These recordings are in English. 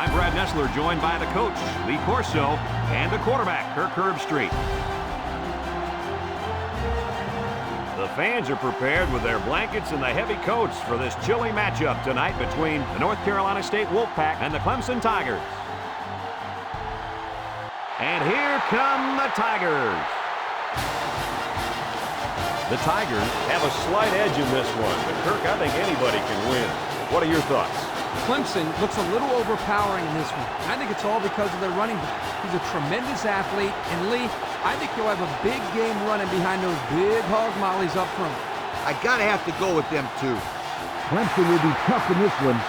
I'm Brad Nessler, joined by the coach, Lee Corso, and the quarterback, Kirk Herbstreit. The fans are prepared with their blankets and the heavy coats for this chilly matchup tonight between the North Carolina State Wolfpack and the Clemson Tigers. And here come the Tigers. The Tigers have a slight edge in this one, but Kirk, I think anybody can win. What are your thoughts? Clemson looks a little overpowering in this one. I think it's all because of their running back. He's a tremendous athlete, and Lee, I think he'll have a big game running behind those big hog mollies up front. I gotta have to go with them too. Clemson will be tough in this one.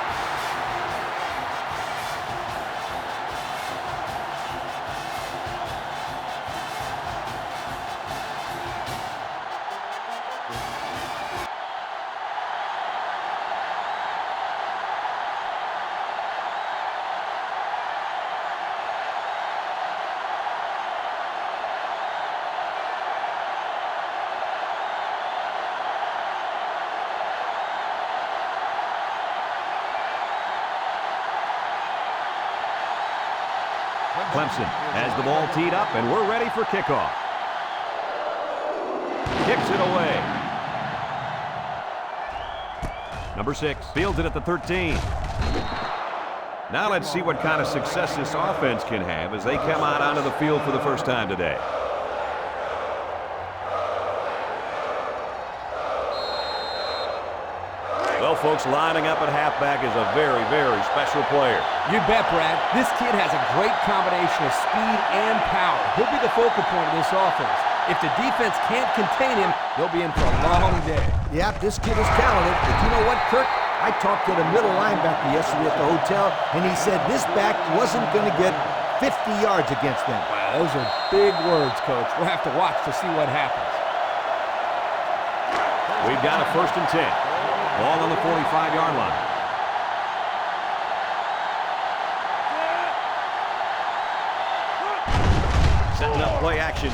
Clemson has the ball teed up, and we're ready for kickoff. Kicks it away. Number 6 fields it at the 13. Now let's see what kind of success this offense can have as they come out onto the field for the first time today. Well, folks, lining up at halfback is a very, very special player. You bet, Brad. This kid has a great combination of speed and power. He'll be the focal point of this offense. If the defense can't contain him, they'll be in for a long day. Yeah, this kid is talented, but you know what, Kirk? I talked to the middle linebacker yesterday at the hotel, and he said this back wasn't going to get 50 yards against them. Wow, those are big words, Coach. We'll have to watch to see what happens. We've got a 1st and 10. Ball on the 45-yard line. Setting up play action.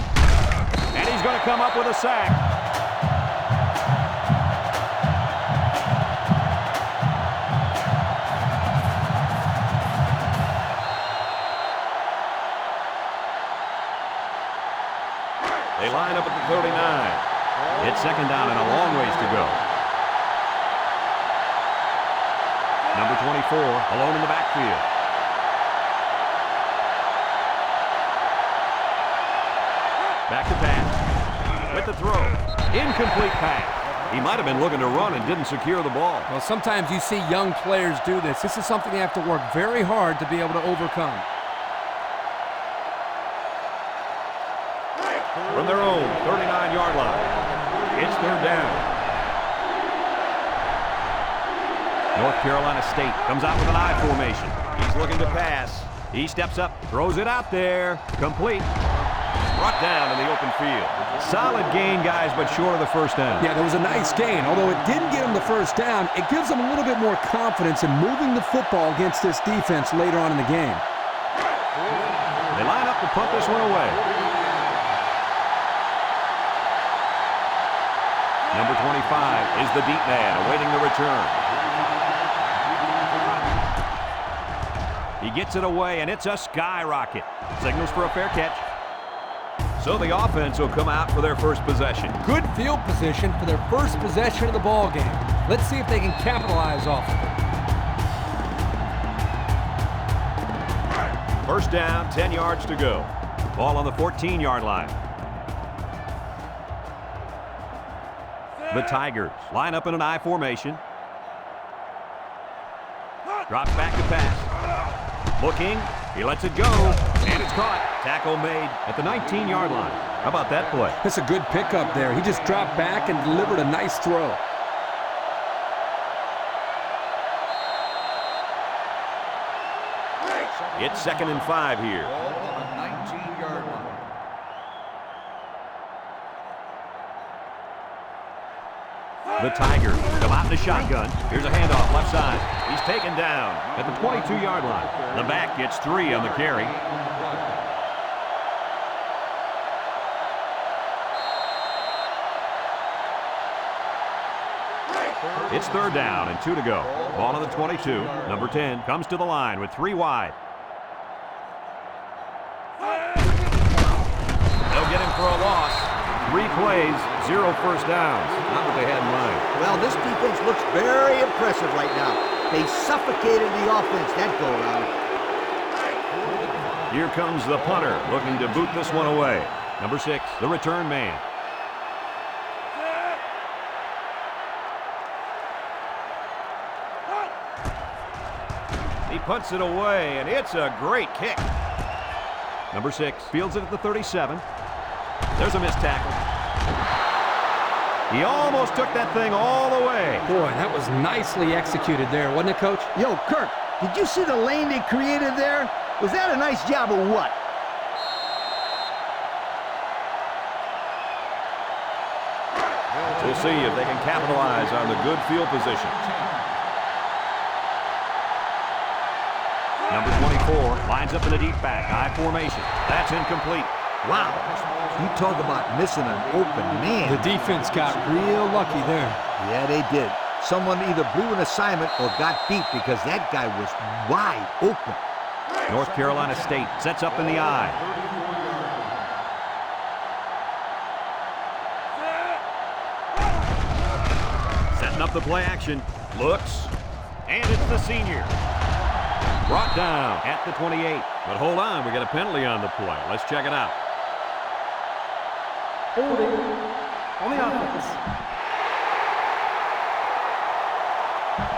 And he's going to come up with a sack. They line up at the 39. It's 2nd down and a long ways to go. Number 24, alone in the backfield. Back to pass. With the throw. Incomplete pass. He might have been looking to run and didn't secure the ball. Well, sometimes you see young players do this. This is something they have to work very hard to be able to overcome. From their own 39-yard line. It's 3rd down. North Carolina State comes out with an I formation. He's looking to pass. He steps up, throws it out there. Complete. Brought down in the open field. Solid gain, guys, but short of the 1st down. Yeah, there was a nice gain. Although it didn't get him the 1st down, it gives them a little bit more confidence in moving the football against this defense later on in the game. They line up to punt this one away. Number 25 is the deep man awaiting the return. He gets it away, and it's a skyrocket. Signals for a fair catch. So the offense will come out for their first possession. Good field position for their first possession of the ball game. Let's see if they can capitalize off of it. 1st down, 10 yards to go. Ball on the 14-yard line. The Tigers line up in an I formation. Drops back to pass. Looking, he lets it go, and it's caught. Tackle made at the 19-yard line. How about that play? That's a good pickup there. He just dropped back and delivered a nice throw. It's 2nd and 5 here. The Tigers come out in the shotgun. Here's a handoff left side. He's taken down at the 22-yard line. The back gets 3 on the carry. It's third down and 2 to go. Ball on the 22. Number 10 comes to the line with 3 wide. They'll get him for a loss. 3 plays, 0 first downs. Not what they had in mind. Well, this defense looks very impressive right now. They suffocated the offense that go-around. Here comes the punter, looking to boot this one away. Number 6, the return man. He punts it away, and it's a great kick. Number 6 fields it at the 37. There's a missed tackle. He almost took that thing all the way. Boy, that was nicely executed there, wasn't it, Coach? Yo, Kirk, did you see the lane they created there? Was that a nice job or what? We'll see if they can capitalize on the good field position. Number 24 lines up in a deep back, high formation. That's incomplete. Wow. You talk about missing an open man. The defense got real lucky there. Yeah, they did. Someone either blew an assignment or got beat because that guy was wide open. North Carolina State sets up in the I. Setting up the play action. Looks. And it's the senior. Brought down at the 28. But hold on, we got a penalty on the play. Let's check it out. Holding on the offense.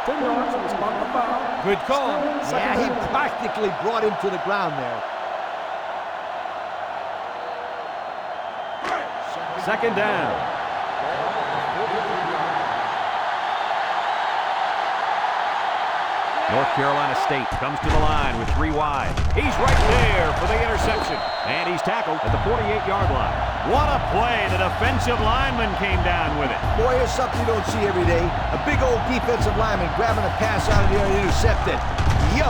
10 yards to respond to the foul. Good call. Yeah, he practically brought him to the ground there. Second down. North Carolina State comes to the line with 3 wide. He's right there for the interception. And he's tackled at the 48-yard line. What a play. The defensive lineman came down with it. Boy, here's something you don't see every day. A big old defensive lineman grabbing a pass out of the air and intercepted. Yo!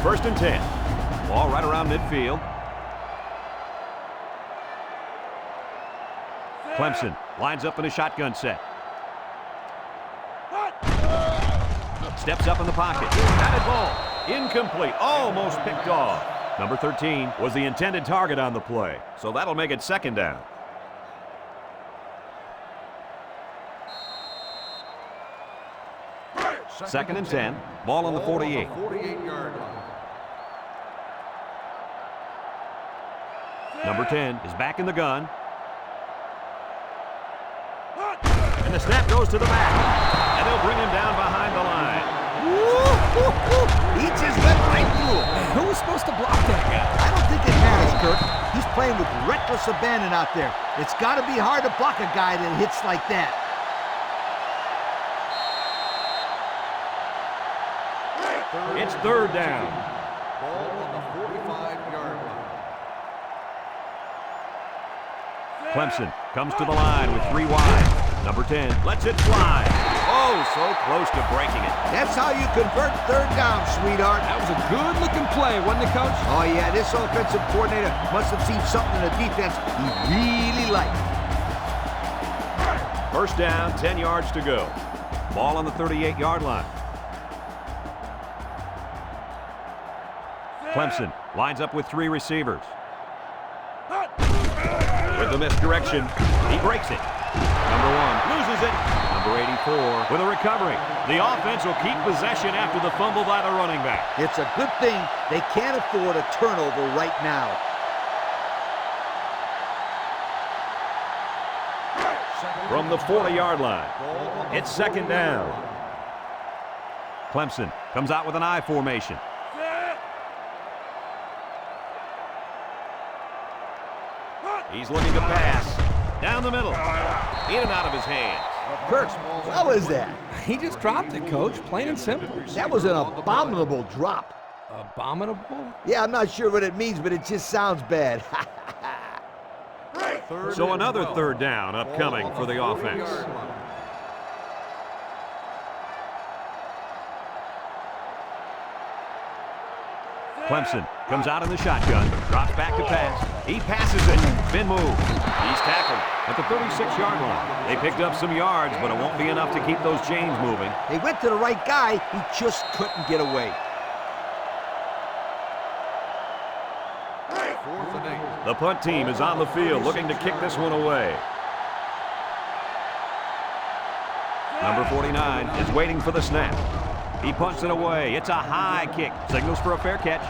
First and 10. Ball right around midfield. Clemson lines up in a shotgun set. Steps up in the pocket. Batted ball. Incomplete. Almost picked off. Number 13 was the intended target on the play. So that'll make it second down. Second and 10. Ball on the 48. 48-yard line. Number 10 is back in the gun. And the snap goes to the back. And they'll bring him down behind the line. He just went right through him. Who was supposed to block that guy? I don't think it matters, Kirk. He's playing with reckless abandon out there. It's got to be hard to block a guy that hits like that. It's third down. Ball on the 45-yard line. Clemson comes to the line with 3 wide. Number 10 lets it fly. Oh, so close to breaking it. That's how you convert third down, sweetheart. That was a good-looking play, wasn't it, Coach? Oh, yeah, this offensive coordinator must have seen something in the defense he really liked. First down, 10 yards to go. Ball on the 38-yard line. Clemson lines up with 3 receivers. With the misdirection, he breaks it. Number 1 loses it. Number 84 with a recovery. The offense will keep possession after the fumble by the running back. It's a good thing they can't afford a turnover right now. From the 40-yard line, it's second down. Clemson comes out with an I formation. He's looking to pass. Down the middle. In and out of his hands. Kirk, what was that? He just dropped it, Coach. Plain and simple. That was an abominable drop. Abominable? Yeah, I'm not sure what it means, but it just sounds bad. So another third down upcoming for the offense. Clemson comes out in the shotgun, drops back to pass. He passes it. Spin move. He's tackled at the 36-yard line. They picked up some yards, but it won't be enough to keep those chains moving. They went to the right guy. He just couldn't get away. The punt team is on the field looking to kick this one away. Number 49 is waiting for the snap. He punts it away. It's a high kick. Signals for a fair catch.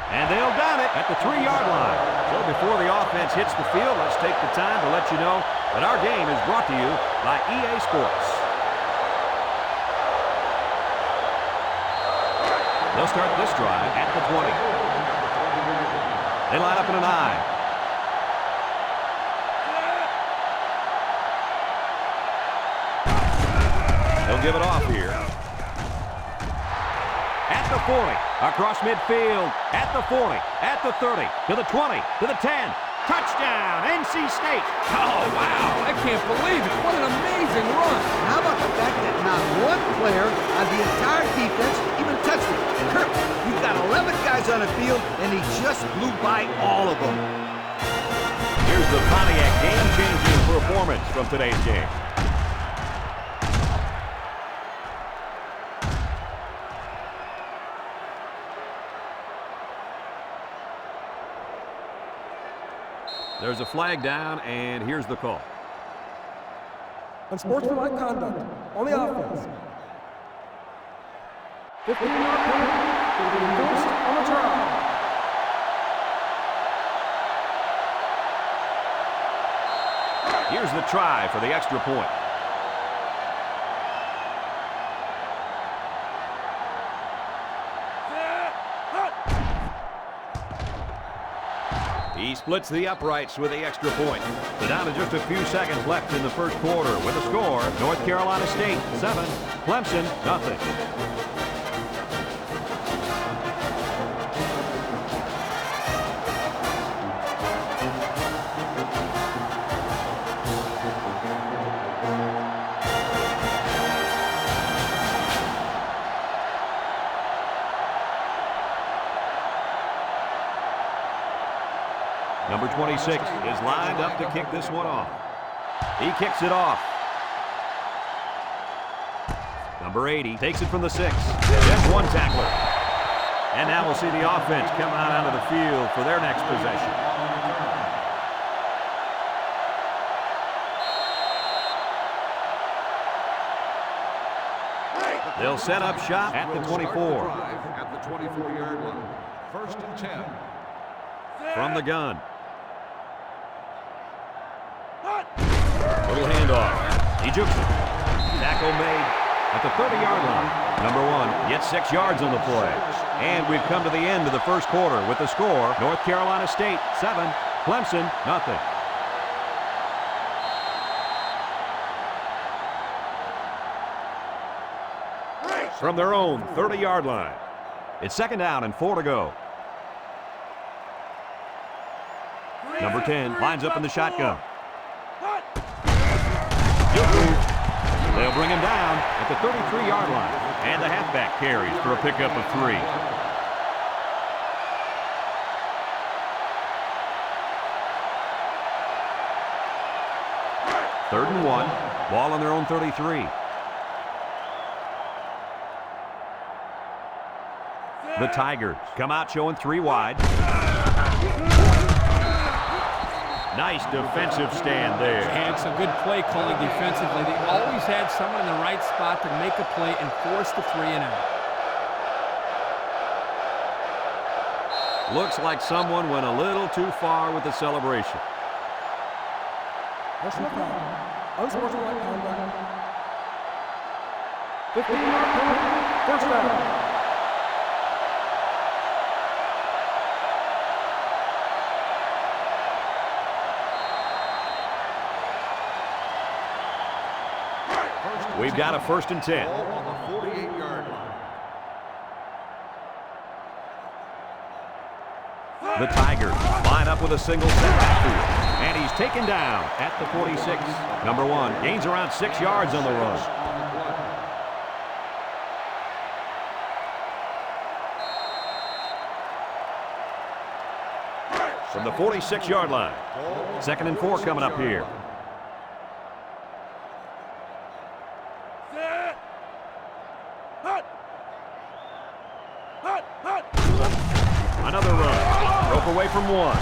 And they'll down it at the 3-yard line. So before the offense hits the field, let's take the time to let you know that our game is brought to you by EA Sports. They'll start this drive at the 20. They line up in an I. They'll give it off here. At the 40, across midfield, at the 40, at the 30, to the 20, to the 10. Touchdown, NC State. Oh, wow. I can't believe it. What an amazing run. How about the fact that not one player on the entire defense even touched it? Kirk, you've got 11 guys on the field, and he just blew by all of them. Here's the Pontiac game-changing performance from today's game. There's a flag down, and here's the call. Unsportsmanlike conduct on the offense. 15-yard penalty will be enforced on the try. Here's the try for the extra point. He splits the uprights with the extra point. So down to just a few seconds left in the first quarter with a score, North Carolina State 7, Clemson nothing. Number 26 is lined up to kick this one off. He kicks it off. Number 80 takes it from the 6. Just one tackler. And now we'll see the offense come out onto the field for their next possession. They'll set up shop at the 24. At the 24-yard line. 1st and 10. From the gun. Little handoff. He jukes it. Tackle made at the 30-yard line. Number 1 gets 6 yards on the play. And we've come to the end of the first quarter with the score, North Carolina State 7, Clemson nothing. From their own 30-yard line. It's 2nd down and 4 to go. Number 10 lines up in the shotgun. They'll bring him down at the 33-yard line. And the halfback carries for a pickup of 3. Third and 1. Ball on their own 33. The Tigers come out showing 3 wide. Nice defensive stand there. And some good play calling defensively. They always had someone in the right spot to make a play and force the 3 and out. Looks like someone went a little too far with the celebration. Personal foul. Unsportsmanlike conduct. 15-yard penalty. 1st down. We've got a 1st and 10. Ball on the 48-yard line. The Tigers line up with a single set backfield. And he's taken down at the 46. Number 1 gains around 6 yards on the run. from the 46-yard line. 2nd and 4 coming up here. Another run. Broke away from one.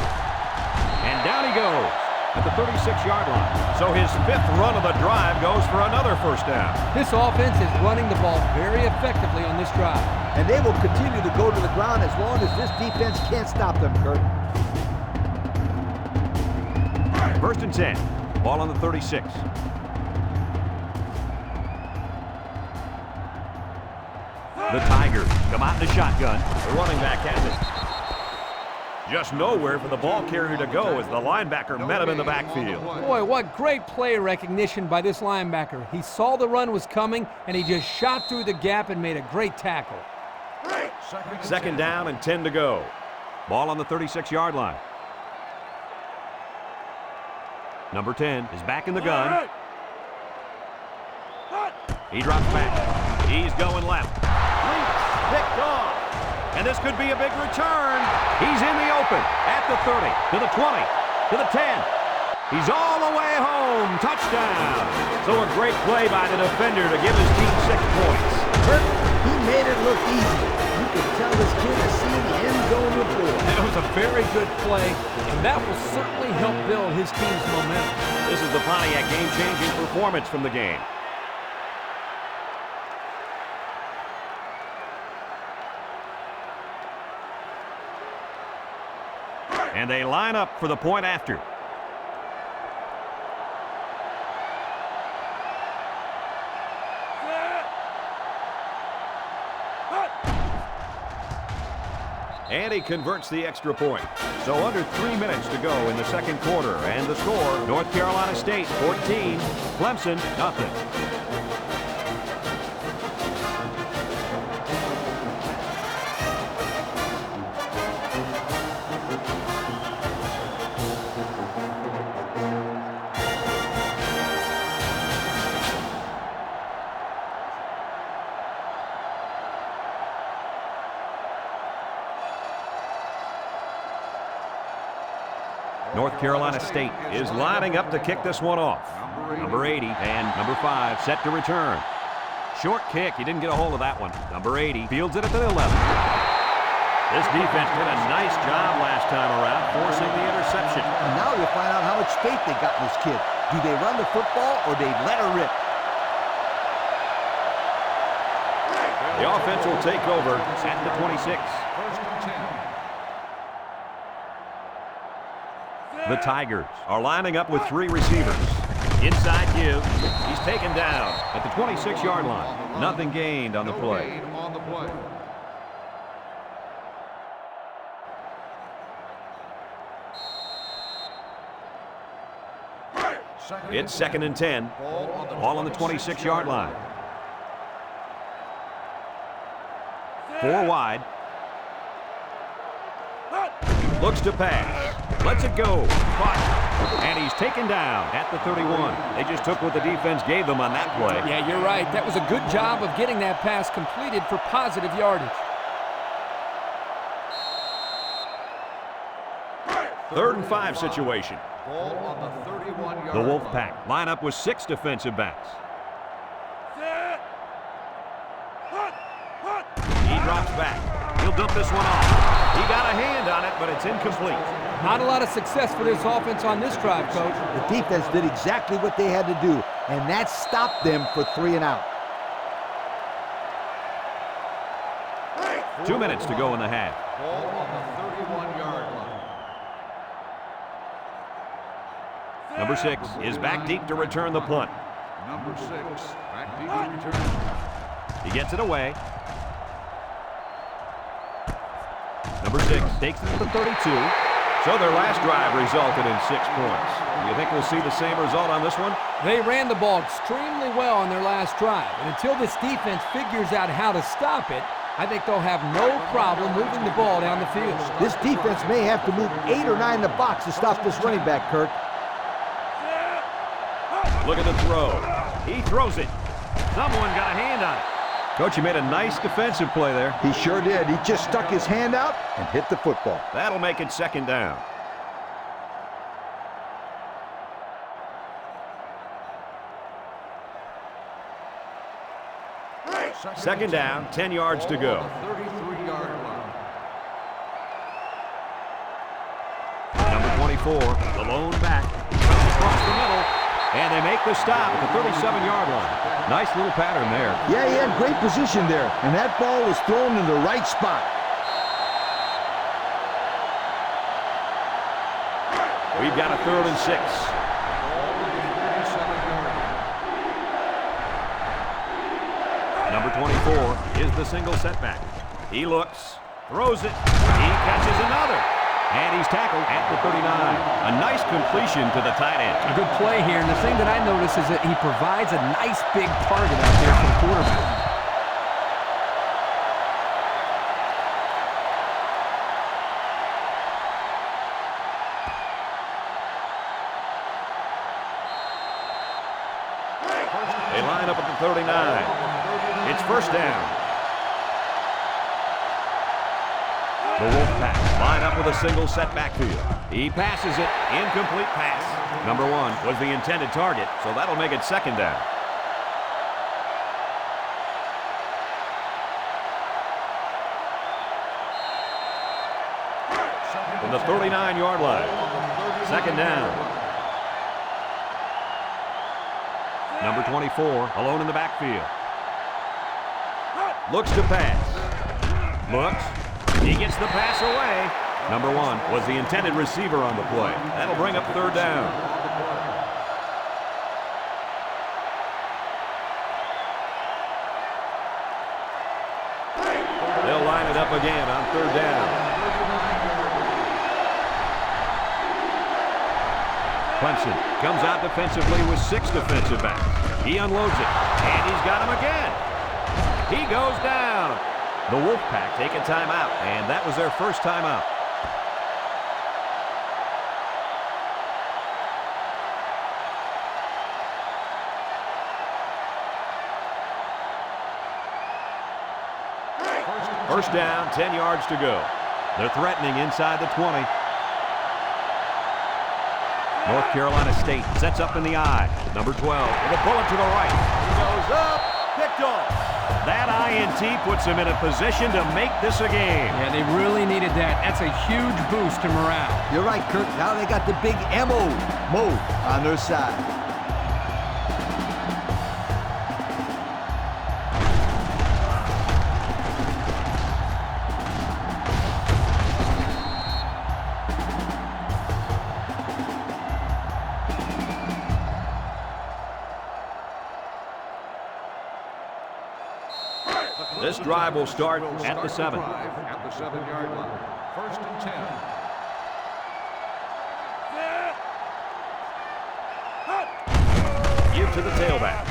And down he goes at the 36-yard line. So his 5th run of the drive goes for another first down. This offense is running the ball very effectively on this drive. And they will continue to go to the ground as long as this defense can't stop them, Kurt. 1st and 10. Ball on the 36. The Tigers come out in the shotgun. The running back has it. Just nowhere for the ball carrier to go as the linebacker met him in the backfield. Boy, what great play recognition by this linebacker. He saw the run was coming, and he just shot through the gap and made a great tackle. 2nd down and 10 to go. Ball on the 36-yard line. Number 10 is back in the gun. He drops back. He's going left. Picked off. And this could be a big return. He's in the open at the 30, to the 20, to the 10. He's all the way home. Touchdown. So a great play by the defender to give his team 6 points. Kurt, he made it look easy. You could tell this kid has seen the end zone before. That was a very good play, and that will certainly help build his team's momentum. This is the Pontiac game-changing performance from the game. And they line up for the point after. And he converts the extra point. So under 3 minutes to go in the 2nd quarter. And the score, North Carolina State 14, Clemson nothing. North Carolina State is lining up to kick this one off. Number 80 and number 5 set to return. Short kick. He didn't get a hold of that one. Number 80 fields it at the 11. This defense did a nice job last time around, forcing the interception. And now you'll find out how much faith they got in this kid. Do they run the football or they let her rip? The offense will take over at the 26. 1st and 10. The Tigers are lining up with 3 receivers. Inside give. He's taken down at the 26-yard line. Nothing gained on the play. It's 2nd and 10. Ball on the 26-yard line. 4 wide. Looks to pass. Lets it go. Caught. And he's taken down at the 31. They just took what the defense gave them on that play. Yeah, you're right. That was a good job of getting that pass completed for positive yardage. 3rd and 5 situation. Ball on the 31-yard The Wolfpack line up with 6 defensive backs. He drops back. He'll dump this one off. He got a hand on it, but it's incomplete. Not a lot of success for this offense on this drive, Coach. The defense did exactly what they had to do, and that stopped them for 3 and out. 2 minutes to go in the half. Ball on the 31-yard line. Number 6 is back deep to return the punt. Number 6, back deep to return. He gets it away. Number 6 takes it to the 32. So their last drive resulted in 6 points. Do you think we'll see the same result on this one? They ran the ball extremely well on their last drive. And until this defense figures out how to stop it, I think they'll have no problem moving the ball down the field. This defense may have to move 8 or 9 in the box to stop this running back, Kirk. Look at the throw. He throws it. Someone got a hand on it. Coach, you made a nice defensive play there. He sure did. He just stuck his hand out and hit the football. That'll make it 2nd down. Second down, 10 yards to go. 33-yard line. Number 24, the lone back, comes across the middle, and they make the stop at the 37-yard line. Nice little pattern there. Yeah, he had great position there, and that ball was thrown in the right spot. We've got a 3rd and 6. Number 24 is the single setback. He looks, throws it, he catches another, and he's tackled at the 39. A nice completion to the tight end. A good play here, and the thing that I notice is that he provides a nice big target out there for the quarterback. They line up at the 39. It's first down. The Wolfpack line up with a single set backfield. He passes it. Incomplete pass. Number 1 was the intended target, so that'll make it second down. From the 39-yard line. Second down. Number 24, alone in the backfield. Looks to pass. Looks. He gets the pass away. Number 1 was the intended receiver on the play. That'll bring up third down. They'll line it up again on third down. Clemson comes out defensively with 6 defensive backs. He unloads it, and he's got him again. He goes down. The Wolfpack take a timeout, and that was their first timeout. First down, 10 yards to go. They're threatening inside the 20. North Carolina State sets up in the I. Number 12 with a bullet to the right. He goes up, picked off. That INT puts him in a position to make this a game. Yeah, they really needed that. That's a huge boost to morale. You're right, Kirk. Now they got the big MO on their side. This drive will start at the 7. At the 7-yard line. First and 10. Give to the tailback.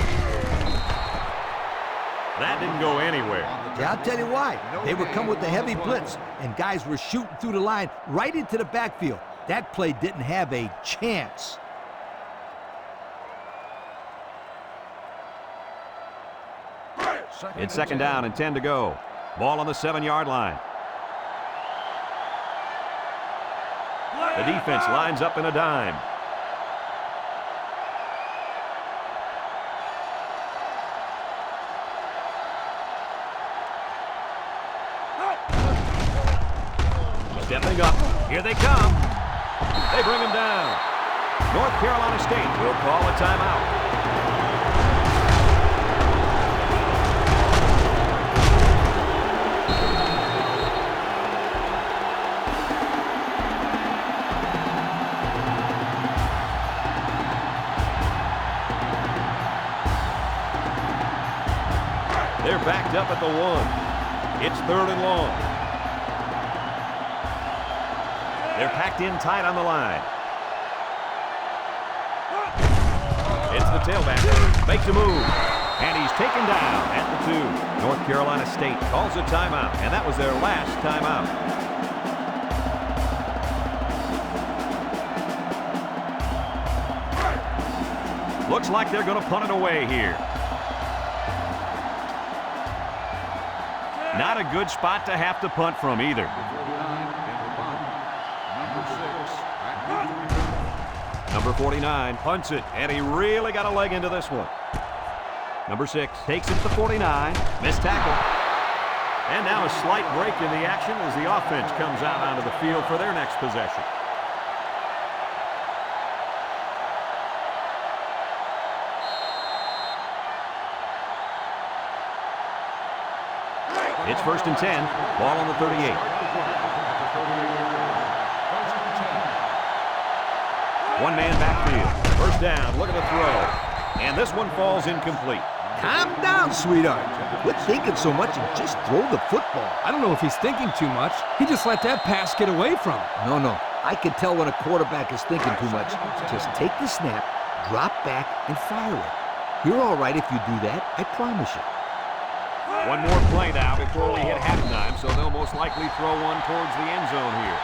That didn't go anywhere. Yeah, I'll tell you why. They were coming with the heavy blitz, and guys were shooting through the line right into the backfield. That play didn't have a chance. It's second down and 10 to go. Ball on the 7-yard line. The defense lines up in a dime. Stepping up. Here they come. They bring him down. North Carolina State will call a timeout. They're backed up at the 1. It's third and long. They're packed in tight on the line. It's the tailback. Makes a move. And he's taken down at the 2. North Carolina State calls a timeout, and that was their last timeout. Looks like they're going to punt it away here. Not a good spot to have to punt from either. Number 49 punts it, and he really got a leg into this one. Number 6 takes it to the 49. Missed tackle. And now a slight break in the action as the offense comes out onto the field for their next possession. It's 1st and 10. Ball on the 38. One man backfield. First down, looking to throw. And this one falls incomplete. Calm down, sweetheart. Quit thinking so much and just throw the football. I don't know if he's thinking too much. He just let that pass get away from him. No. I can tell when a quarterback is thinking too much. Just take the snap, drop back, and fire it. You're all right if you do that, I promise you. One more play now before we hit halftime, so they'll most likely throw one towards the end zone here.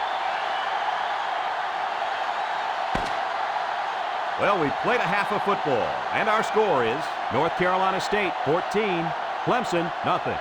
Well, we've played a half of football, and our score is North Carolina State 14, Clemson nothing.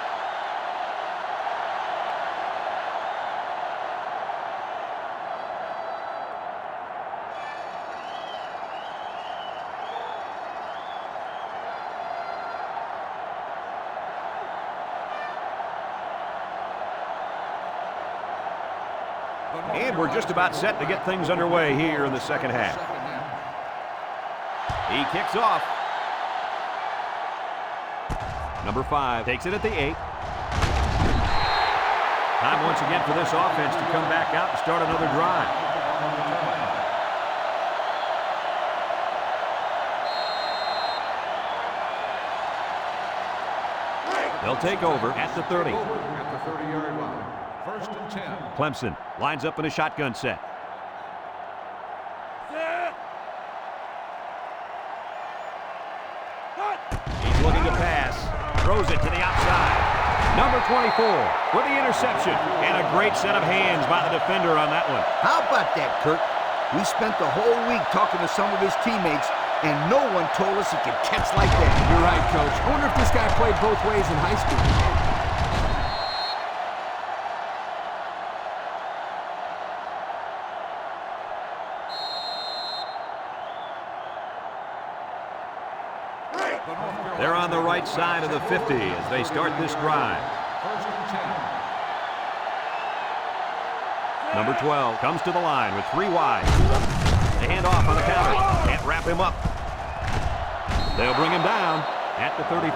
And we're just about set to get things underway here in the second half. He kicks off. Number 5 takes it at the 8. Time once again for this offense to come back out and start another drive. They'll take over at the 30. At the 30-yard line. 1st and 10. Clemson lines up in a shotgun set. He's looking to pass. Throws it to the outside. Number 24 with the interception. And a great set of hands by the defender on that one. How about that, Kirk? We spent the whole week talking to some of his teammates, and no one told us he could catch like that. You're right, Coach. I wonder if this guy played both ways in high school. They're on the right side of the 50 as they start this drive. 1st and 10. Number 12 comes to the line with 3 wide. They hand off on the counter. Can't wrap him up. They'll bring him down at the 34.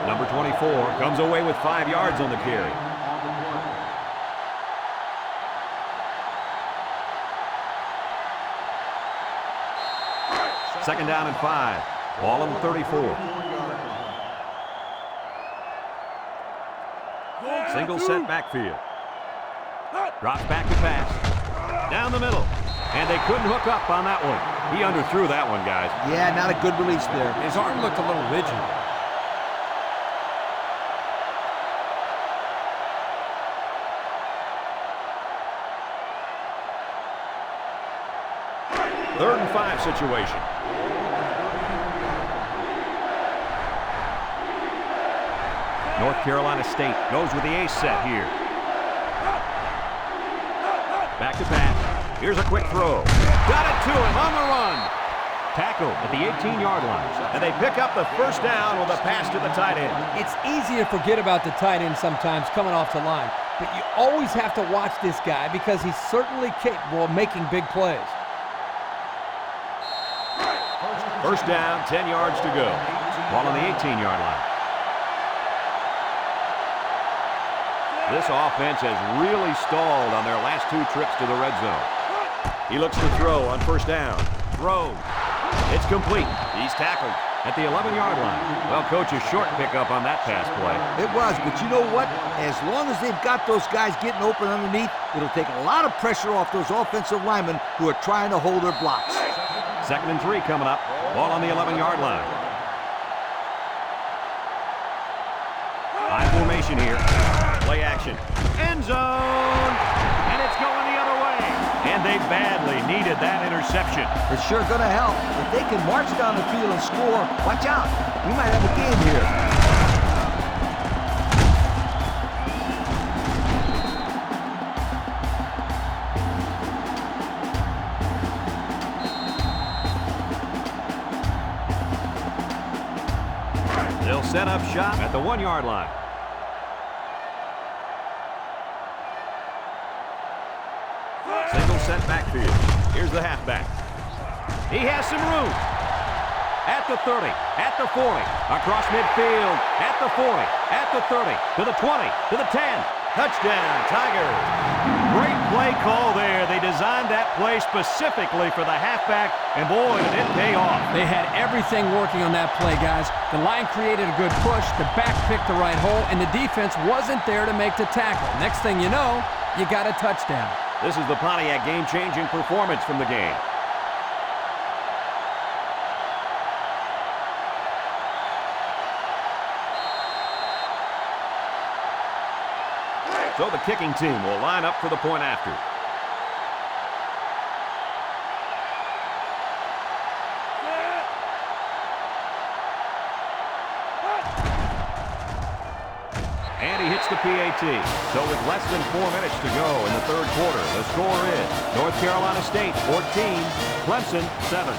Number 24 comes away with 5 yards on the carry. Second down and 5. Ball on the 34. Single set backfield. Drops back to pass. Down the middle. And they couldn't hook up on that one. He underthrew that one, guys. Yeah, not a good release there. His arm looked a little rigid. Third and 5 situation. North Carolina State goes with the ace set here. Back to pass. Here's a quick throw. Got it to him on the run. Tackle at the 18-yard line. And they pick up the first down with a pass to the tight end. It's easy to forget about the tight end sometimes coming off the line. But you always have to watch this guy because he's certainly capable of making big plays. First down, 10 yards to go. Ball on the 18-yard line. This offense has really stalled on their last 2 trips to the red zone. He looks to throw on first down. Throws. It's complete. He's tackled at the 11-yard line. Well, Coach, a short pickup on that pass play. It was, but you know what? As long as they've got those guys getting open underneath, it'll take a lot of pressure off those offensive linemen who are trying to hold their blocks. Second and 3 coming up. Ball on the 11-yard line. High formation here. Play action. End zone. And it's going the other way. And they badly needed that interception. It's sure going to help. If they can march down the field and score, watch out. We might have a game here. set up shop at the 1-yard line. Single set backfield. Here's the halfback. He has some room. At the 30, at the 40, across midfield, at the 40, at the 30, to the 20, to the 10. Touchdown, Tigers. Great play call there. They designed that play specifically for the halfback, and boy, did it pay off. They had everything working on that play, guys. The line created a good push, the back picked the right hole, and the defense wasn't there to make the tackle. Next thing you know, you got a touchdown. This is the Pontiac game-changing performance from the game. So the kicking team will line up for the point after. And he hits the PAT. So with less than 4 minutes to go in the third quarter, the score is North Carolina State 14, Clemson 7.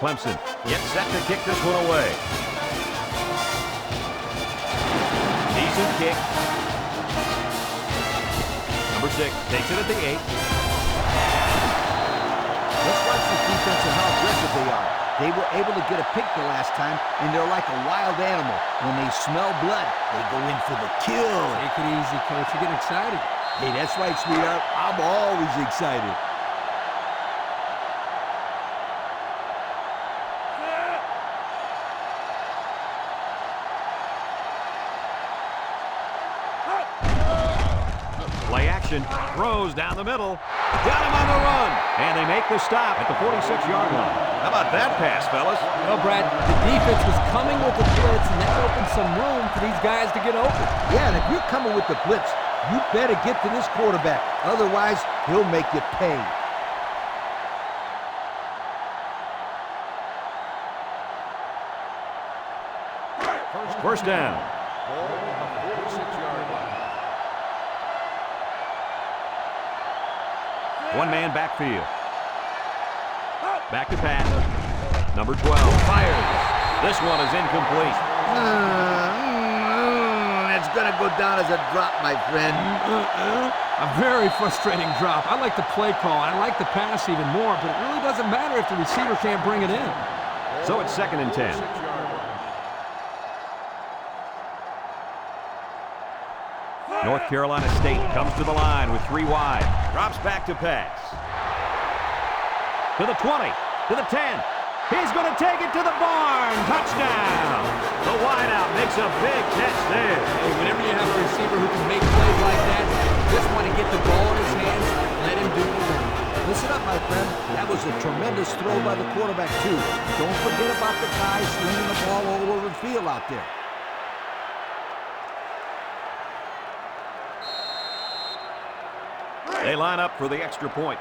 Clemson gets set to kick this one away. Decent kick. Number 6 takes it at the 8. Let's watch this defense and how aggressive they are. They were able to get a pick the last time, and they're like a wild animal. When they smell blood, they go in for the kill. Take it easy, Coach. You're getting excited. Hey, that's right, sweetheart. I'm always excited. Play action, throws down the middle, got him on the run, and they make the stop at the 46-yard line. How about that pass, fellas? Well, Brad, the defense was coming with the blitz, and that opened some room for these guys to get open. Yeah, and if you're coming with the blitz, you better get to this quarterback. Otherwise, he'll make you pay. First down. Ball on the 46-yard line. One-man backfield. Back to pass. Number 12 fires. This one is incomplete. It's going to go down as a drop, my friend. A very frustrating drop. I like the play call. I like the pass even more, but it really doesn't matter if the receiver can't bring it in. So it's 2nd and 10. North Carolina State comes to the line with 3 wide. Drops back to pass. To the 20. To the 10. He's going to take it to the barn. Touchdown. The wideout makes a big catch there. Hey, whenever you have a receiver who can make plays like that, you just want to get the ball in his hands, let him do the work. Listen up, my friend. That was a tremendous throw by the quarterback, too. Don't forget about the guy slinging the ball all over the field out there. They line up for the extra point.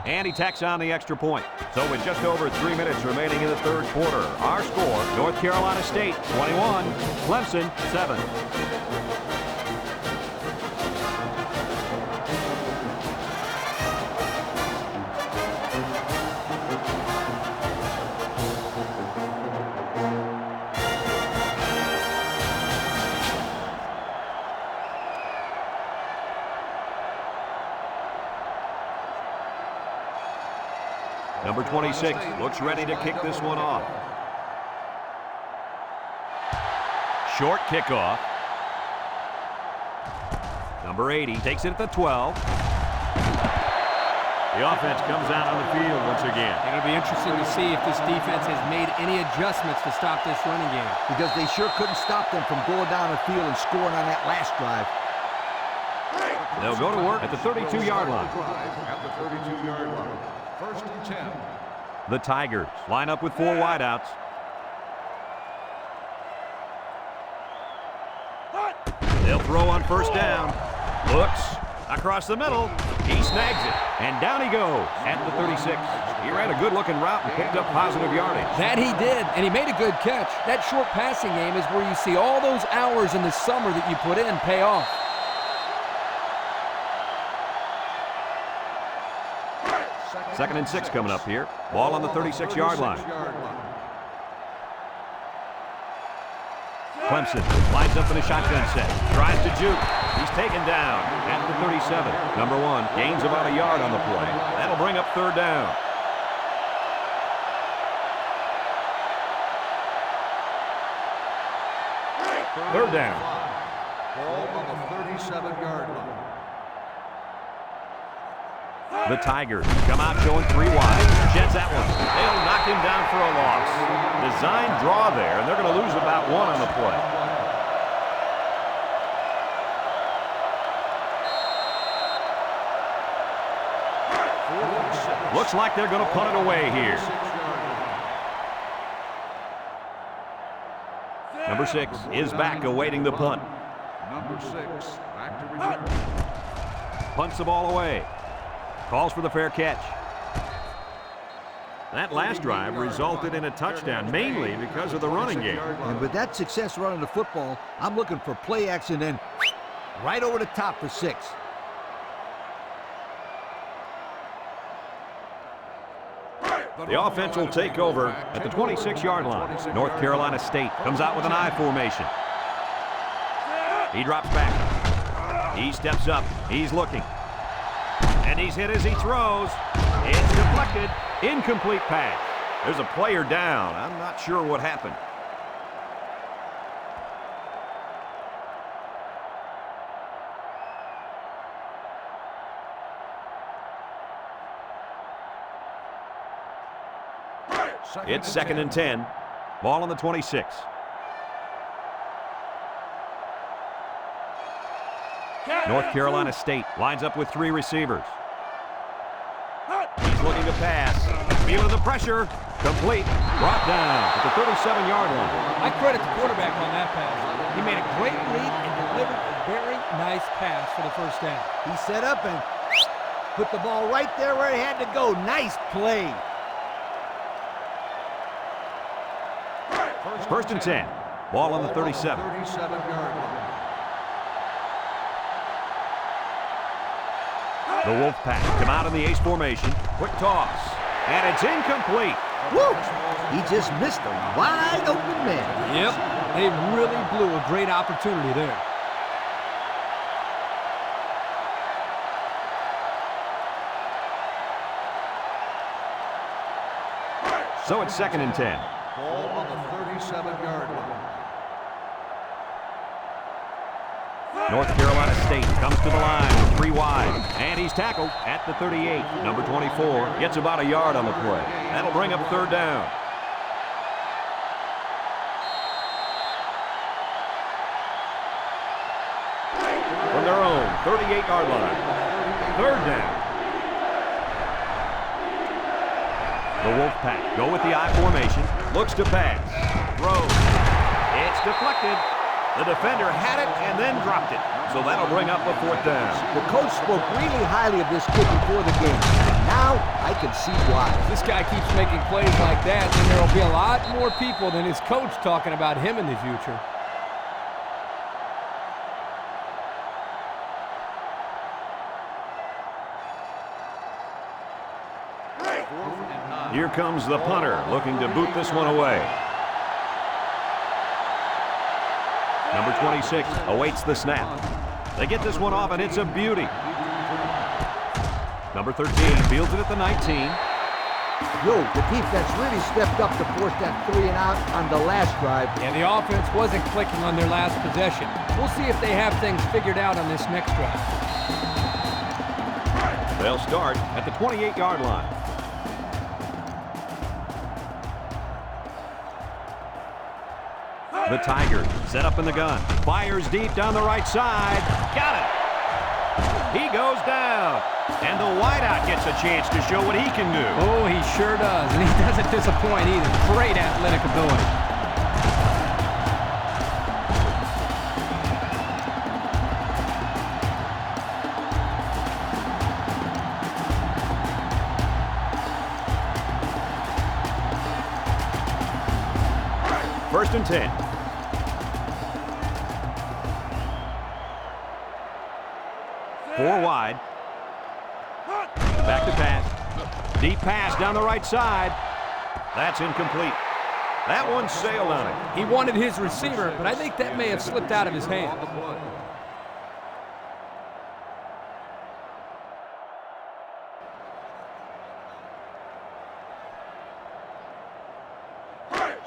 And he tacks on the extra point. So with just over 3 minutes remaining in the third quarter, our score, North Carolina State 21, Clemson 7. Number 26 looks ready to kick this one off. Short kickoff. Number 80 takes it at the 12. The offense comes out on the field once again. It'll be interesting to see if this defense has made any adjustments to stop this running game. Because they sure couldn't stop them from going down the field and scoring on that last drive. They'll go to work at the 32-yard line. At the 32-yard line. 1st and 10. The Tigers line up with 4 wideouts. They'll throw on first down. Looks across the middle. He snags it. And down he goes at the 36. He ran a good-looking route and picked up positive yardage. That he did, and he made a good catch. That short passing game is where you see all those hours in the summer that you put in pay off. Second and 6 coming up here. Ball on the 36-yard line. Clemson lines up in a shotgun set. Tries to juke. He's taken down at the 37. Number 1 gains about a yard on the play. That'll bring up third down. Third down. Ball on the 37-yard line. The Tigers come out showing 3 wide. Jets that one. They'll knock him down for a loss. Design draw there, and they're going to lose about 1 on the play. Looks like they're going to punt it away here. Number 6 is back awaiting the punt. Number 6 back to return. Punts the ball away. Calls for the fair catch. That last drive resulted in a touchdown, mainly because of the running game. And with that success running the football, I'm looking for play action and right over the top for 6. The offense will take over at the 26-yard line. North Carolina State comes out with an I formation. He drops back. He steps up. He's looking. And he's hit as he throws. It's deflected. Incomplete pass. There's a player down. I'm not sure what happened. It's second and 10. Ball on the 26. North Carolina State lines up with 3 receivers. He's looking to pass. Feeling the pressure. Complete. Brought down at the 37-yard line. I credit the quarterback on that pass. He made a great read and delivered a very nice pass for the first down. He set up and put the ball right there where it had to go. Nice play. First and 10. Ball on the 37. 37-yard line. The Wolfpack come out in the ace formation. Quick toss. And it's incomplete. Woo! He just missed a wide open man. Yep, they really blew a great opportunity there. So it's second and 10. Ball on the 37-yard line. North Carolina State comes to the line with 3 wide. And he's tackled at the 38. Number 24 gets about a yard on the play. That'll bring up third down. From their own 38-yard line. Third down. The Wolfpack go with the I formation. Looks to pass. Throws. It's deflected. The defender had it and then dropped it. So that'll bring up a fourth down. The coach spoke really highly of this kid before the game. And now I can see why. This guy keeps making plays like that, and there will be a lot more people than his coach talking about him in the future. Here comes the punter looking to boot this one away. Number 26 awaits the snap. They get this one off, and it's a beauty. Number 13 fields it at the 19. Yo, the defense really stepped up to force that 3 and out on the last drive. And the offense wasn't clicking on their last possession. We'll see if they have things figured out on this next drive. They'll start at the 28-yard line. The Tigers set up in the gun. Fires deep down the right side. Got it. He goes down. And the wideout gets a chance to show what he can do. Oh, he sure does. And he doesn't disappoint either. Great athletic ability. First and 10. Four wide. Back to pass. Deep pass down the right side. That's incomplete. That one sailed on it. He wanted his receiver, but I think that may have slipped out of his hand.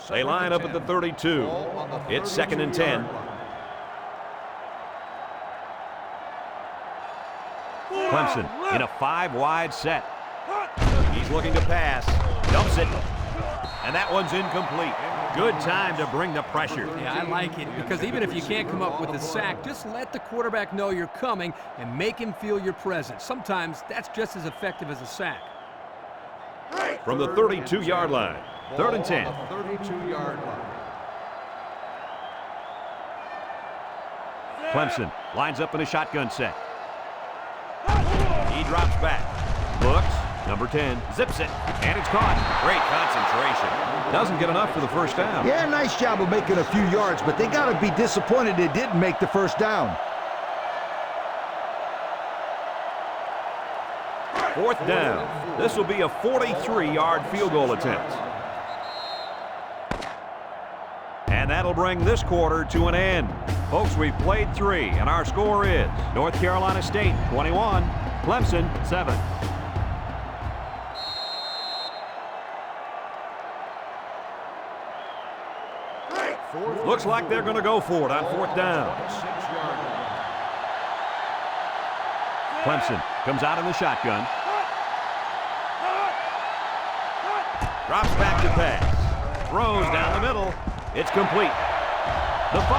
They line up at the 32. It's second and 10. Clemson in a 5-wide set. He's looking to pass. Dumps it. And that one's incomplete. Good time to bring the pressure. Yeah, I like it, because even if you can't come up with a sack, just let the quarterback know you're coming and make him feel your presence. Sometimes that's just as effective as a sack. From the 32-yard line, third and 10. 32-yard line. Clemson lines up in a shotgun set. He drops back. Looks. Number 10 zips it, and it's caught. Great concentration. Doesn't get enough for the first down. Yeah, nice job of making a few yards, but they got to be disappointed they didn't make the first down. Fourth down. This will be a 43-yard field goal attempt. And that'll bring this quarter to an end. Folks, we've played 3, and our score is North Carolina State 21, Clemson 7. Looks like they're going to go for it on fourth down. Clemson comes out in the shotgun. Drops back to pass. Throws down the middle. It's complete. The 5.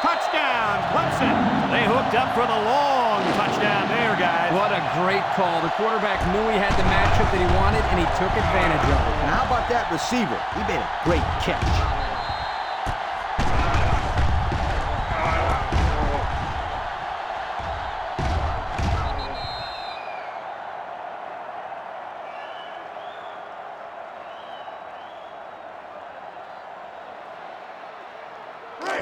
Touchdown, Clemson. They hooked up for the long touchdown there, guys. What a great call. The quarterback knew he had the matchup that he wanted, and he took advantage of it. And how about that receiver? He made a great catch.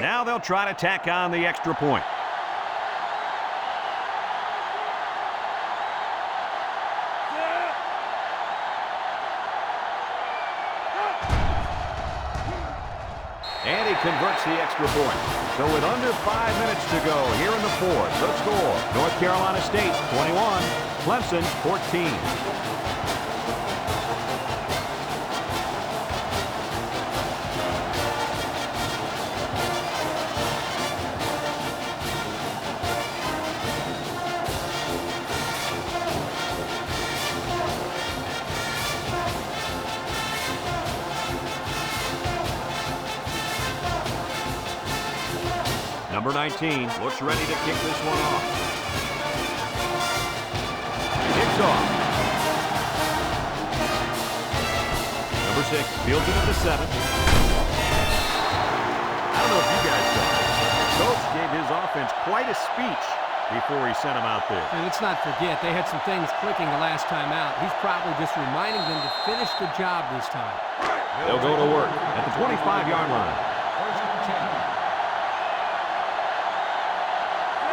Now they'll try to tack on the extra point. And he converts the extra point. So with under 5 minutes to go here in the fourth, the score, North Carolina State 21, Clemson 14. Number 19 looks ready to kick this one off. Kicks off. Number 6 fields it at the 7. I don't know if you guys know. Coach gave his offense quite a speech before he sent them out there. And let's not forget, they had some things clicking the last time out. He's probably just reminding them to finish the job this time. They'll go to work at the 25-yard line.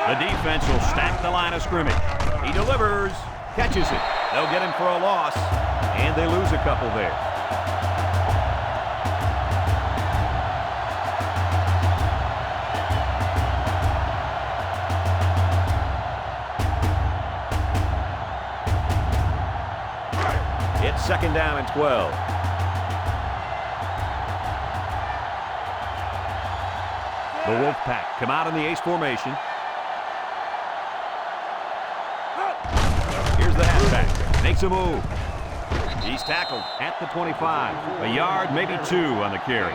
The defense will stack the line of scrimmage. He delivers, catches it. They'll get him for a loss, and they lose a couple there. It's second down and 12. The Wolfpack come out in the ace formation. Makes a move. He's tackled at the 25. A yard, maybe 2 on the carry.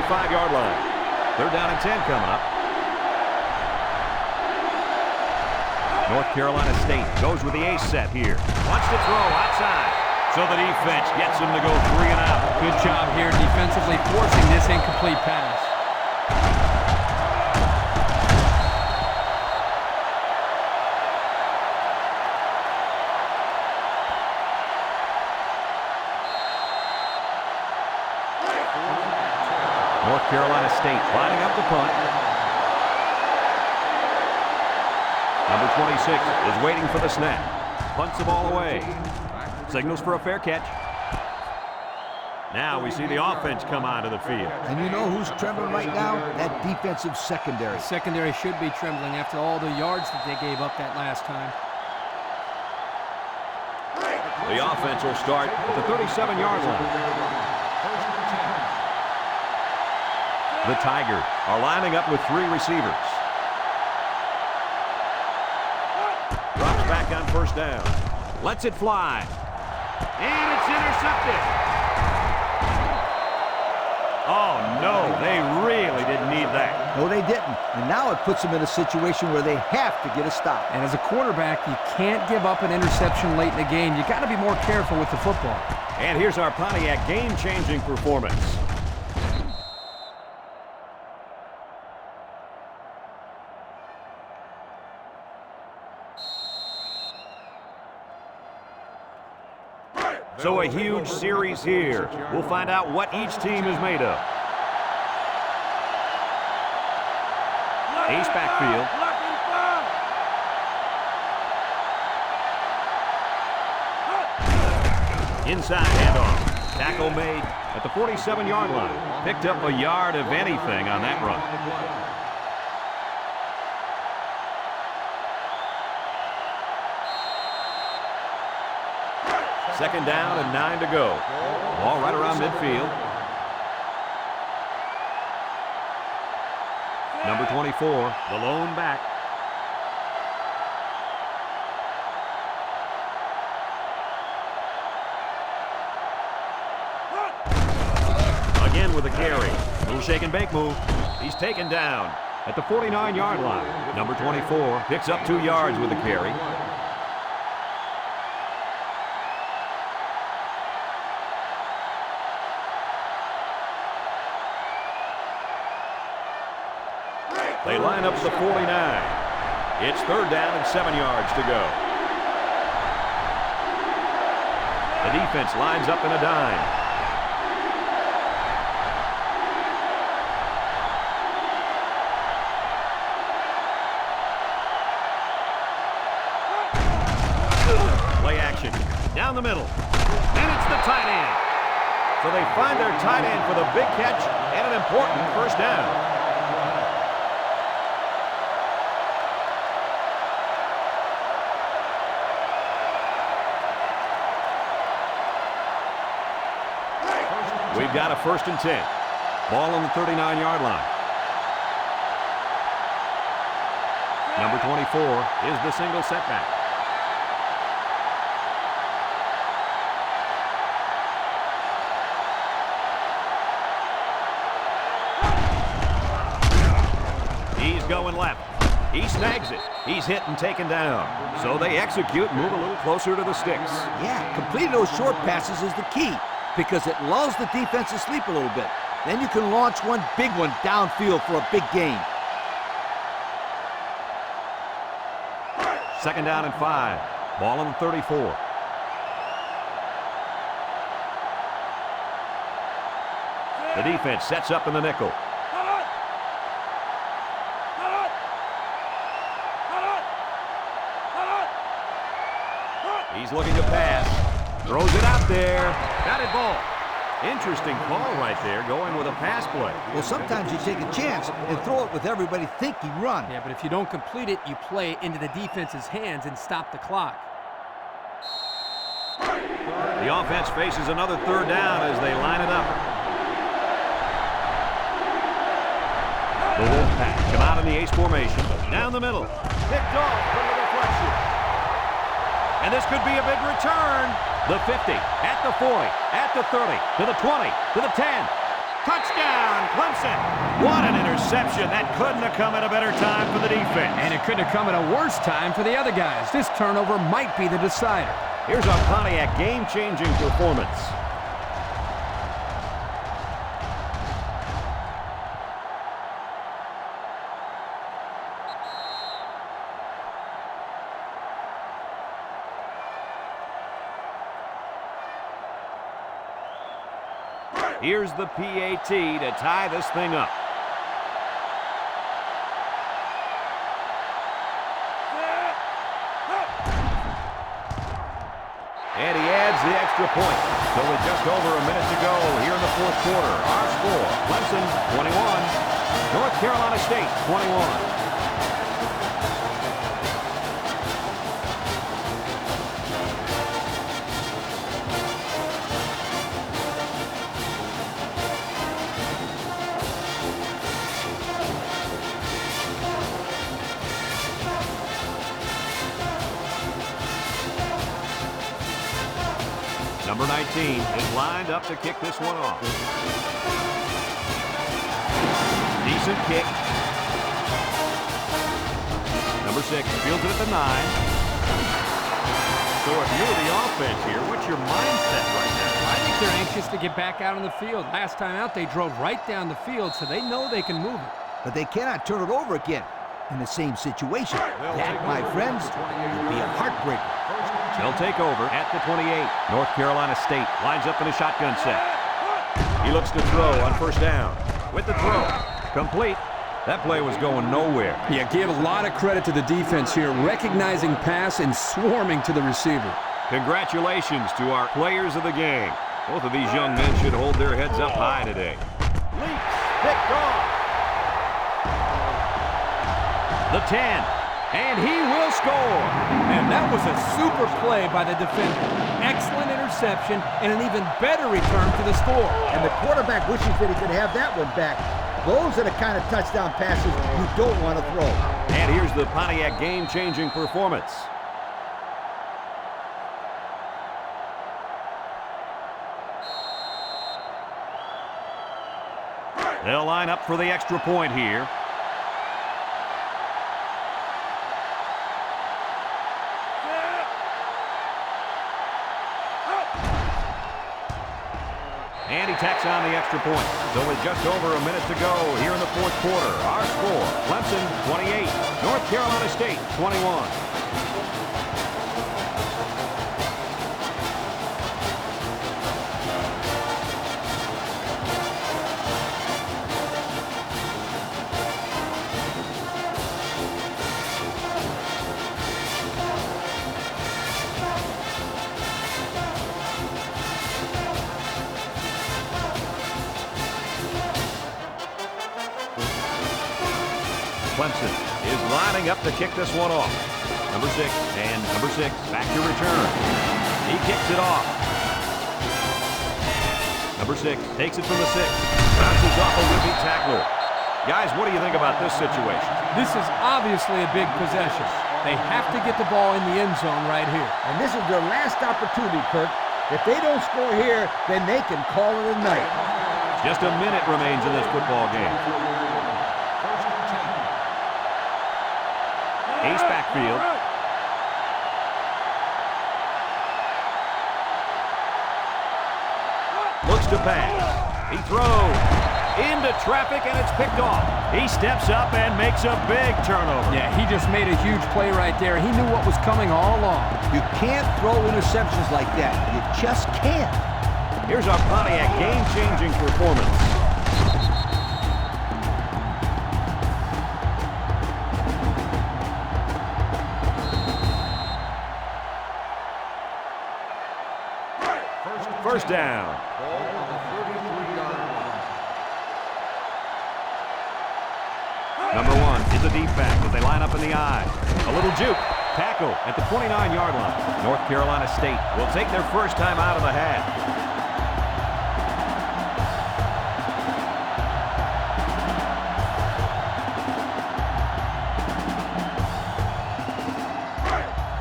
25-yard line. 3rd down and 10 coming up. North Carolina State goes with the ace set here. Wants to throw outside. So the defense gets him to go 3 and out. Good job here defensively forcing this incomplete pass. North Carolina State lining up the punt. Number 26 is waiting for the snap. Punts the ball away. Signals for a fair catch. Now we see the offense come onto the field. And you know who's trembling right now? That defensive secondary. The secondary should be trembling after all the yards that they gave up that last time. The offense will start at the 37-yard line. The Tigers are lining up with 3 receivers. Drops back on 1st down. Lets it fly. And it's intercepted. Oh, no, they really didn't need that. No, they didn't. And now it puts them in a situation where they have to get a stop. And as a quarterback, you can't give up an interception late in the game. You got to be more careful with the football. And here's our Pontiac game-changing performance. So a huge series here. We'll find out what each team is made of. Ace backfield. Inside handoff. Tackle made at the 47-yard line. Picked up a yard of anything on that run. Second down and 9 to go. Ball right around midfield. Number 24, the lone back. Again with a carry. Little shake and bake move. He's taken down at the 49-yard line. Number 24 picks up 2 yards with the carry. They line up at the 49. It's 3rd down and 7 yards to go. The defense lines up in a dime. Play action. Down the middle. And it's the tight end. So they find their tight end for the big catch and an important 1st down. We've got a 1st and 10. Ball on the 39-yard line. Number 24 is the single setback. He's going left. He snags it. He's hit and taken down. So they execute and move a little closer to the sticks. Yeah, completing those short passes is the key, because it lulls the defense to sleep a little bit. Then you can launch one big one downfield for a big gain. 2nd down and 5. Ball on the 34. The defense sets up in the nickel. He's looking to pass. Throws it out there. Batted ball. Interesting call right there, going with a pass play. Well, sometimes you take a chance and throw it with everybody thinking run. Yeah, but if you don't complete it, you play into the defense's hands and stop the clock. The offense faces another 3rd down as they line it up. The Wolfpack come out in the ace formation. Down the middle. Picked off from the deflection. And this could be a big return. The 50, at the 40, at the 30, to the 20, to the 10. Touchdown, Clemson. What an interception. That couldn't have come at a better time for the defense. And it couldn't have come at a worse time for the other guys. This turnover might be the decider. Here's a Pontiac game-changing performance. Here's the PAT to tie this thing up. And he adds the extra point. So with just over a minute to go here in the fourth quarter, our score, Clemson 21, North Carolina State 21. Number 19 is lined up to kick this one off. Decent kick. Number 6 fields it at the 9. So if you're the offense here, what's your mindset right now? I think they're anxious to get back out on the field. Last time out, they drove right down the field, so they know they can move it. But they cannot turn it over again in the same situation. That, my friends, would be a heartbreaker. They'll take over at the 28. North Carolina State lines up in a shotgun set. He looks to throw on first down. With the throw, complete. That play was going nowhere. Yeah, give a lot of credit to the defense here, recognizing pass and swarming to the receiver. Congratulations to our players of the game. Both of these young men should hold their heads up high today. Leaks, picked off. The 10. And he will score. And that was a super play by the defender. Excellent interception and an even better return to the score. And the quarterback wishes that he could have that one back. Those are the kind of touchdown passes you don't want to throw. And here's the Pontiac game-changing performance. They'll line up for the extra point here. And he tacks on the extra point. So with just over a minute to go here in the fourth quarter, our score, Clemson 28, North Carolina State 21. Clemson is lining up to kick this one off. Number 6 and number 6 back to return. He kicks it off. Number 6 takes it from the 6. Bounces off a would-be tackler. Guys, what do you think about this situation? This is obviously a big possession. They have to get the ball in the end zone right here. And this is their last opportunity, Kirk. If they don't score here, then they can call it a night. Just a minute remains in this football game. Ace backfield. Looks to pass. He throws into traffic and it's picked off. He steps up and makes a big turnover. Yeah, he just made a huge play right there. He knew what was coming all along. You can't throw interceptions like that. You just can't. Here's our Pontiac game-changing performance. First down. Number 1 is a deep back as they line up in the I. A little juke. Tackle at the 29-yard line. North Carolina State will take their first time out of the half.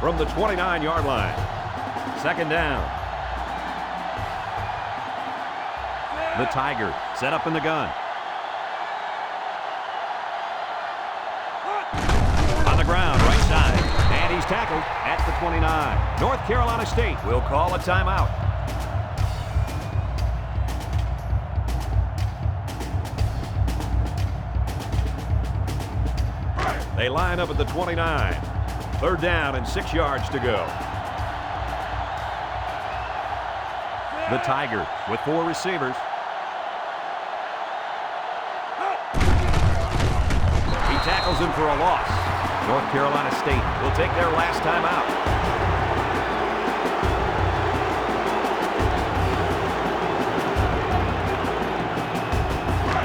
From the 29-yard line. Second down. The Tigers Set up in the gun. On the ground, right side. And he's tackled at the 29. North Carolina State will call a timeout. They line up at the 29. 3rd down and 6 yards to go. The Tigers with 4 receivers. He tackles him for a loss. North Carolina State will take their last time out.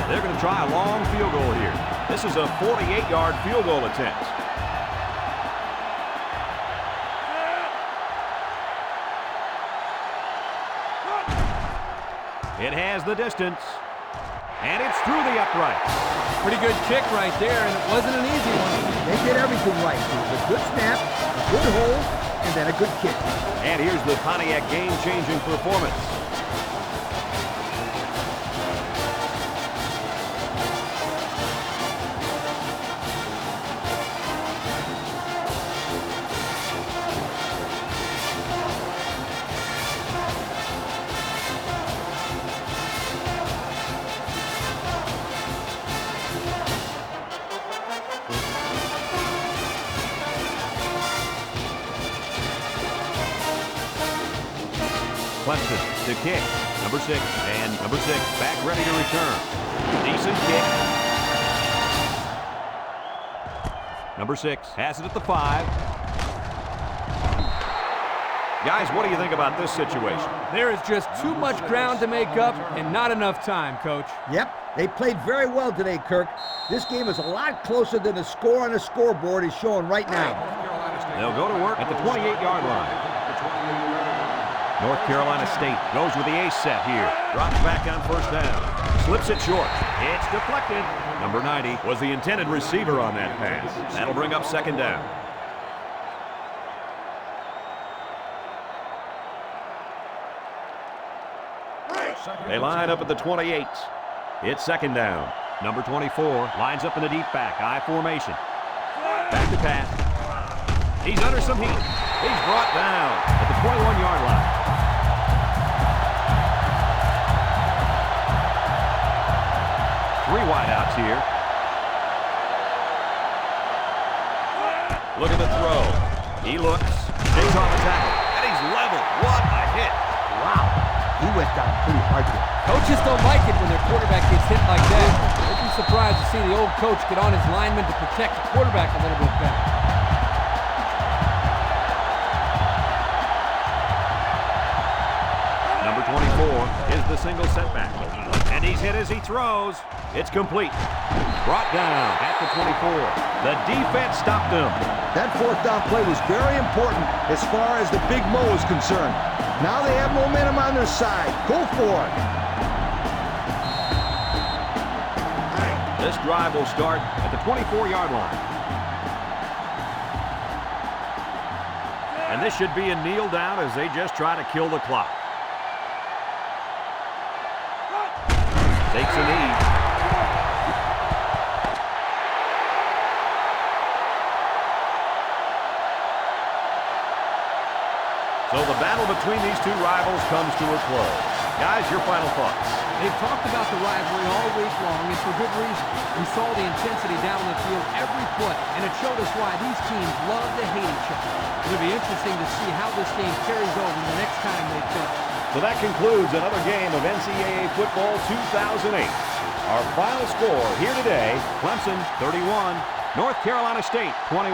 They're going to try a long field goal here. This is a 48-yard field goal attempt. It has the distance. And it's through the uprights. Pretty good kick right there, and it wasn't an easy one. They did everything right. It was a good snap, a good hold, and then a good kick. And here's the Pontiac game-changing performance. Clemson to kick. Number 6 and number 6 back ready to return. Decent kick. Number 6 has it at the 5. Guys, what do you think about this situation? There is just too much ground to make up and not enough time, Coach. Yep, they played very well today, Kirk. This game is a lot closer than the score on the scoreboard is showing right now. They'll go to work at the 28-yard line. North Carolina State goes with the ace set here. Drops back on 1st down. Slips it short. It's deflected. Number 90 was the intended receiver on that pass. That'll bring up 2nd down. They line up at the 28. It's 2nd down. Number 24 lines up in the deep back. I formation. Back to pass. He's under some heat. He's brought down at the 21-yard line. Three wideouts here. Look at the throw. He looks, takes off the tackle, and he's level. What a hit. Wow, he went down pretty hard there. Coaches don't like it when their quarterback gets hit like that. They'd be surprised to see the old coach get on his lineman to protect the quarterback a little bit better. Number 24 is the single setback. And he's hit as he throws. It's complete. Brought down at the 24. The defense stopped him. That 4th down play was very important as far as the Big Mo is concerned. Now they have momentum on their side. Go for it. This drive will start at the 24-yard line. And this should be a kneel down as they just try to kill the clock. Takes a knee. So the battle between these two rivals comes to a close. Guys, your final thoughts. They've talked about the rivalry all week long, and for good reason. We saw the intensity down the field every play, and it showed us why these teams love to hate each other. It'll be interesting to see how this game carries over the next time they play. So that concludes another game of NCAA Football 2008. Our final score here today, Clemson 31, North Carolina State 21.